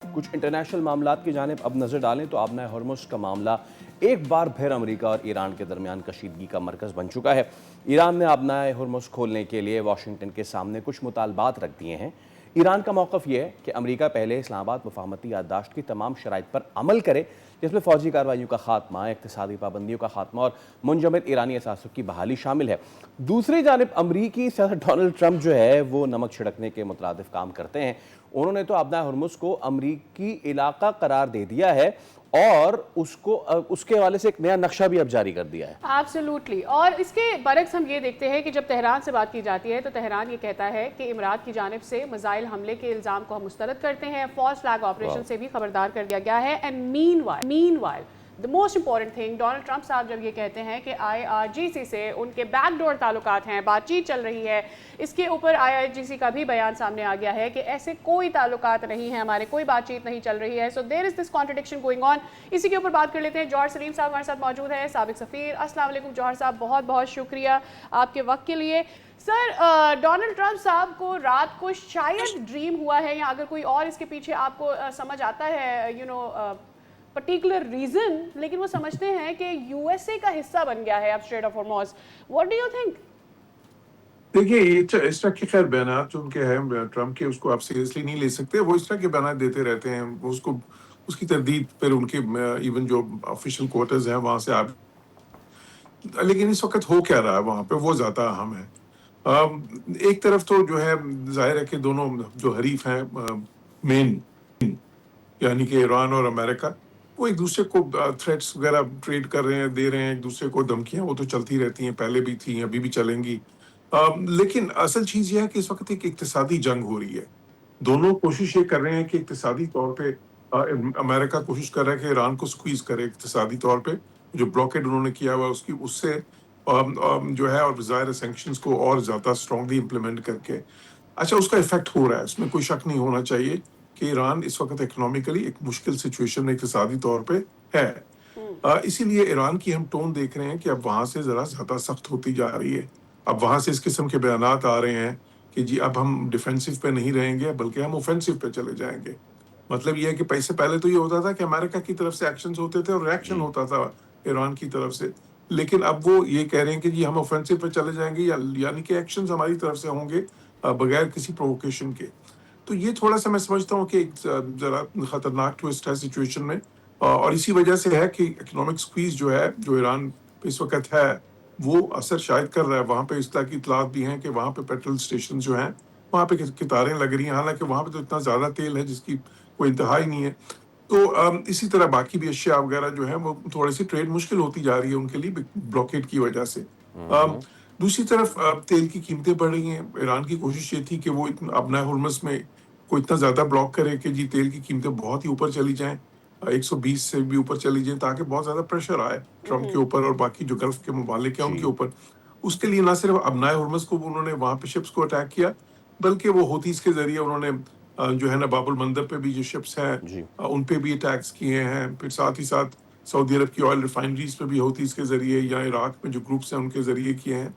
کچھ انٹرنیشنل معاملات کی جانب اب نظر ڈالیں تو آبنۂ ہرمز کا معاملہ ایک بار پھر امریکہ اور ایران کے درمیان کشیدگی کا مرکز بن چکا ہے۔ ایران نے آبنۂ ہرمز کھولنے کے لیے واشنگٹن کے سامنے کچھ مطالبات رکھ دیے ہیں۔ ایران کا موقف یہ ہے کہ امریکہ پہلے اسلام آباد مفاہمتی یادداشت کی تمام شرائط پر عمل کرے، جس میں فوجی کارروائیوں کا خاتمہ، اقتصادی پابندیوں کا خاتمہ اور منجمد ایرانی اثاثوں کی بحالی شامل ہے۔ دوسری جانب امریکی صدر ڈونلڈ ٹرمپ جو ہے وہ نمک چھڑکنے کے مترادف کام کرتے ہیں۔ انہوں نے تو آبنۂ ہرمز کو امریکی علاقہ قرار دے دیا ہے اور اس کے حوالے سے ایک نیا نقشہ بھی اب جاری کر دیا ہے۔ ایبسولوٹلی، اور اس کے برعکس ہم یہ دیکھتے ہیں کہ جب تہران سے بات کی جاتی ہے تو تہران یہ کہتا ہے کہ امارات کی جانب سے میزائل حملے کے الزام کو ہم مسترد کرتے ہیں، فالس فلیگ آپریشن سے بھی خبردار کر دیا گیا ہے۔ And meanwhile the most important thing، Donald Trump صاحب جب یہ کہتے ہیں کہ IRGC سے ان کے بیک ڈور تعلقات ہیں، بات چیت چل رہی ہے، اس کے اوپر IRGC کا بھی بیان سامنے آ گیا ہے کہ ایسے کوئی تعلقات نہیں ہیں ہمارے، کوئی بات چیت نہیں چل رہی ہے۔ سو دیر از دس کانٹرڈکشن گوئنگ آن۔ اسی کے اوپر بات کر لیتے ہیں۔ جوہر سلیم صاحب ہمارے ساتھ موجود ہیں، سابق سفیر۔ السلام علیکم جوہر صاحب، بہت بہت شکریہ آپ کے وقت کے لیے۔ سر، ڈونلڈ ٹرمپ صاحب کو رات کو شاید ڈریم ہوا ہے، یا اگر کوئی اور اس کے پیچھے آپ کو سمجھ آتا ہے پرٹیکولر ریزن، لیکن وہ سمجھتے ہیں کہ USA کا حصہ بن گیا ہے اب strait of Hormuz. What do you think? دیکھیے، یہ اس طرح کے خیر بیانات جو ان کے ہیں ٹرمپ کے، اس کو آپ سیریسلی نہیں لے سکتے۔ وہ اس طرح کے بیانات دیتے رہتے ہیں، وہ اس کی تردید پھر ان کے ایون جو آفیشیل کوارٹرز ہیں وہاں سے آپ، لیکن اس وقت ہو کیا رہا ہے وہاں پہ وہ زیادہ اہم ہے۔ ایک طرف تو جو ہے ظاہر ہے کہ دونوں جو حریف ہیں مین، یعنی کہ ایران اور امریکہ، وہ ایک دوسرے کو تھریٹس وغیرہ ٹریڈ کر رہے ہیں، دے رہے ہیں ایک دوسرے کو دھمکیاں، وہ تو چلتی رہتی ہیں، پہلے بھی تھیں، ابھی بھی چلیں گی۔ لیکن اصل چیز یہ ہے کہ اس وقت ایک اقتصادی جنگ ہو رہی ہے۔ دونوں کوشش یہ کر رہے ہیں کہ اقتصادی طور پہ امریکہ کوشش کر رہا ہے کہ ایران کو سکویز کرے اقتصادی طور پہ، جو بلاکیڈ انہوں نے کیا ہوا اس سے جو ہے، اور ظاہر سینکشنز کو اور زیادہ اسٹرانگلی امپلیمنٹ کر کے، اچھا اس کا افیکٹ ہو رہا ہے، اس میں کوئی شک نہیں ہونا چاہیے کہ ایران اس وقت اکنامکلی ایک مشکل سچویشن میں اقتصادی طور پہ ہے۔ اسی لیے ایران کی ہم ٹون دیکھ رہے ہیں کہ اب وہاں سے ذرا زیادہ سخت ہوتی جا رہی ہے۔ اب وہاں سے اس قسم کے بیانات آ رہے ہیں کہ جی اب ہم ڈیفینسو پہ نہیں رہیں گے بلکہ ہم اوفینسو پہ چلے جائیں گے۔ مطلب یہ ہے کہ پیسے پہلے تو یہ ہوتا تھا کہ امریکہ کی طرف سے ایکشنز ہوتے تھے اور ریئیکشن ہوتا تھا ایران کی طرف سے، لیکن اب وہ یہ کہہ رہے ہیں کہ جی ہم اوفینسو پہ چلے جائیں گے، یعنی کہ ایکشنز ہماری طرف سے ہوں گے بغیر کسی پرووکیشن کے۔ تو یہ تھوڑا سا میں سمجھتا ہوں کہ ایک ذرا خطرناک ٹوسٹ ہے سچویشن میں، اور اسی وجہ سے ہے کہ اکنامک سکویز جو ہے، جو ایران پہ اس وقت ہے، وہ اثر شاید کر رہا ہے۔ وہاں پہ اس طرح کی اطلاعات بھی ہیں کہ وہاں پہ پیٹرول اسٹیشن جو ہیں وہاں پہ قطاریں لگ رہی ہیں، حالانکہ وہاں پہ تو اتنا زیادہ تیل ہے جس کی کوئی انتہا ہی نہیں ہے۔ تو اسی طرح باقی بھی اشیاء وغیرہ جو ہیں وہ تھوڑی سی ٹریڈ مشکل ہوتی جا رہی ہے ان کے لیے بلاکیڈ کی وجہ سے۔ دوسری طرف تیل کی قیمتیں بڑھ رہی ہیں۔ ایران کی کوشش یہ تھی کہ وہ آبنۂ ہرمز میں کو اتنا زیادہ بلاک کرے کہ جی تیل کی قیمتیں بہت ہی اوپر چلی جائیں، 120 سے بھی اوپر چلی جائیں، تاکہ بہت زیادہ پریشر آئے ٹرمپ کے اوپر اور باقی جو گلف کے ممالک ہیں ان کے اوپر۔ اس کے لیے نہ صرف آبنائے ہرمز کو انہوں نے وہاں پہ شپس کو اٹیک کیا، بلکہ وہ ہوتیز کے ذریعے انہوں نے جو ہے نا باب المندب پہ بھی جو شپس ہیں ان پہ بھی اٹیکس کیے ہیں۔ پھر ساتھ ہی ساتھ سعودی عرب کی آئل ریفائنریز پہ بھی ہوتیز کے ذریعے، یا عراق میں جو گروپس ہیں ان کے ذریعے کیے ہیں۔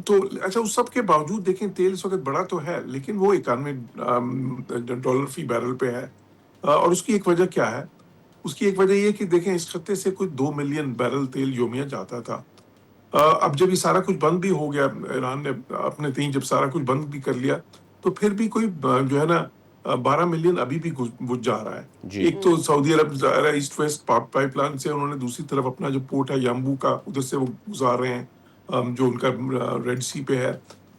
تو اچھا اس سب کے باوجود دیکھیں تیل اس وقت بڑا تو ہے، لیکن وہ $91 فی بیرل پہ ہے۔ اور اس کی ایک وجہ کیا ہے؟ اس کی ایک وجہ یہ کہ دیکھیں اس خطے سے کوئی 2 ملین بیرل تیل یومیہ جاتا تھا۔ اب جب یہ سارا کچھ بند بھی ہو گیا، ایران نے اپنے تئیں جب سارا کچھ بند بھی کر لیا، تو پھر بھی کوئی جو ہے نا 12 ملین ابھی بھی بجھ جا رہا ہے۔ ایک تو سعودی عرب ایسٹ ویسٹ پائپ لائن سے انہوں نے، دوسری طرف اپنا جو پورٹ ہے یامبو کا، ادھر سے وہ گزار رہے ہیں، جو ان کا ریڈ سی پہ ہے،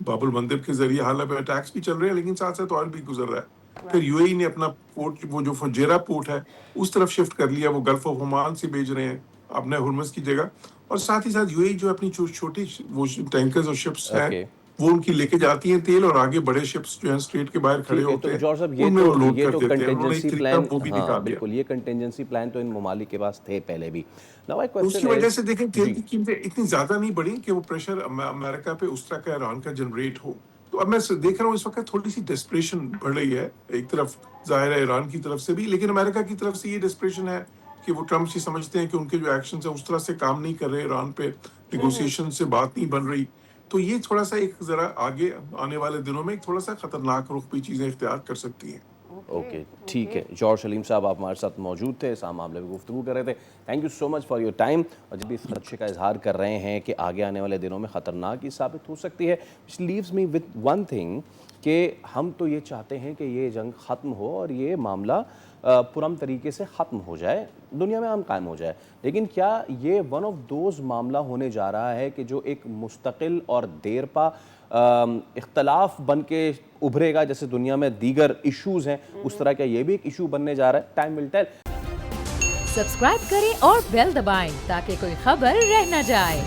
باب المندب کے ذریعے حالانکہ اٹیکس بھی چل رہے ہیں لیکن ساتھ ساتھ آئل بھی گزر رہا ہے۔ پھر UAE نے اپنا پورٹ، وہ جو فجیرہ پورٹ ہے، اس طرف شفٹ کر لیا، وہ گلف آف عمان سے بھیج رہے ہیں اپنے ہرمز کی جگہ۔ اور ساتھ ہی ساتھ UAE جو اپنی چھوٹی وہ ٹینکرز اور شپس ہیں وہ ان کی لے کے جاتی ہیں تیل، اور آگے بڑے شپس جو ہیں اسٹریٹ کے باہر کھڑے ہوتے ہیں ان میں وہ لوڈ کر دیتے ہیں۔ انہوں نے ایک طریقہ وہ بھی دکھا دیا۔ بالکل، یہ کنٹینجنسی پلان تو ان ممالک کے پاس تھے پہلے بھی۔ اس کی وجہ سے دیکھیں تیل کی قیمتیں اتنی زیادہ نہیں بڑھی کہ وہ پریشر امریکہ پہ اس طرح کا ایران کا جنریٹ ہو۔ تو اب میں دیکھ رہا ہوں اس وقت تھوڑی سی ڈسپریشن بڑھ رہی ہے، ایک طرف ظاہر ہے ایران کی طرف سے بھی، لیکن امریکہ کی طرف سے یہ ڈسپریشن ہے کہ وہ ٹرمپ سے سمجھتے ہیں کہ ان کے جو ایکشنز ہیں اس طرح سے کام نہیں کر رہے، ایران پہ نیگوسیشن سے بات نہیں بن رہی۔ تو یہ تھوڑا سا ایک ذرا آگے آنے والے دنوں میں ایک تھوڑا سا خطرناک رخ پہ چیزیں اختیار کر سکتی ہیں۔ اوکے ٹھیک ہے. جوہر سلیم صاحب آپ ہمارے ساتھ موجود تھے, اس معاملے میں گفتگو کر رہے تھے. Thank you so much for your time. اور جب بھی اس خدشے کا اظہار کر رہے ہیں کہ آگے آنے والے دنوں میں خطرناک ہی ثابت ہو سکتی ہے, which leaves me with one thing کہ ہم تو یہ چاہتے ہیں کہ یہ جنگ ختم ہو اور یہ معاملہ پرام طریقے سے ختم ہو جائے, دنیا میں امن قائم ہو جائے. لیکن کیا یہ ون آف دوز معاملہ ہونے جا رہا ہے کہ جو ایک مستقل اور دیرپا اختلاف بن کے ابھرے گا, جیسے دنیا میں دیگر ایشوز ہیں اس طرح کا یہ بھی ایک ایشو بننے جا رہا ہے؟ Time will tell. سبسکرائب کریں اور بیل دبائیں تاکہ کوئی خبر رہ نہ جائے.